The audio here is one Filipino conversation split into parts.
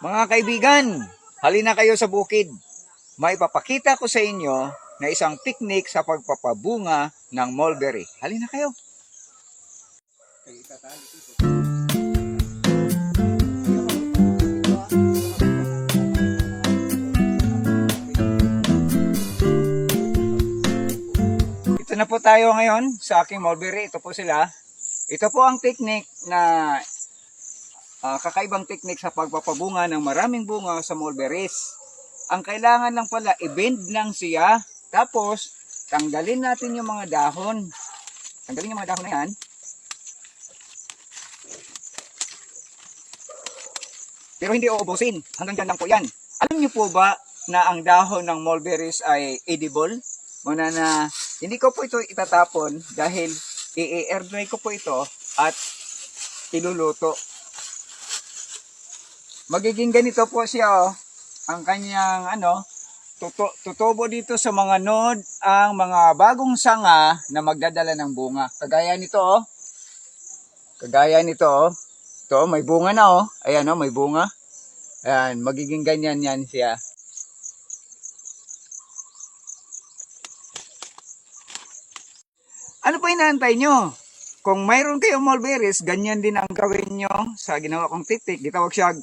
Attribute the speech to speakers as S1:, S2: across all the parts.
S1: Mga kaibigan, halina kayo sa bukid. Maipapakita ko sa inyo na isang technique sa pagpapabunga ng mulberry. Halina kayo. Ito na po tayo ngayon sa aking mulberry. Ito po sila. Ito po ang technique na kakaibang technique sa pagpapabunga ng maraming bunga sa mulberries. Ang kailangan lang pala, i-bend lang siya. Tapos, tanggalin natin yung mga dahon. Tanggalin yung mga dahon na yan. Pero hindi uubusin. Hanggang dyan lang po yan. Alam niyo po ba na ang dahon ng mulberries ay edible? Muna na, hindi ko po ito itatapon dahil i-air dry ko po ito at iluluto. Magiging ganito po siya, oh. Ang kanyang tutubo dito sa mga node ang mga bagong sanga na magdadala ng bunga. Kagaya nito, oh. Kagaya nito, oh. Ito, may bunga na, oh. Ayan, oh, may bunga. Ayan, magiging ganyan yan siya. Ano pa inaantay nyo? Kung mayroon kayong mulberries, ganyan din ang gawin nyo sa ginawa kong technique. Gitawag siya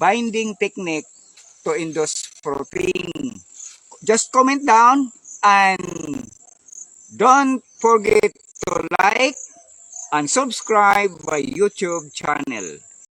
S1: binding technique to induce fruiting. Just comment down and don't forget to like and subscribe my YouTube channel.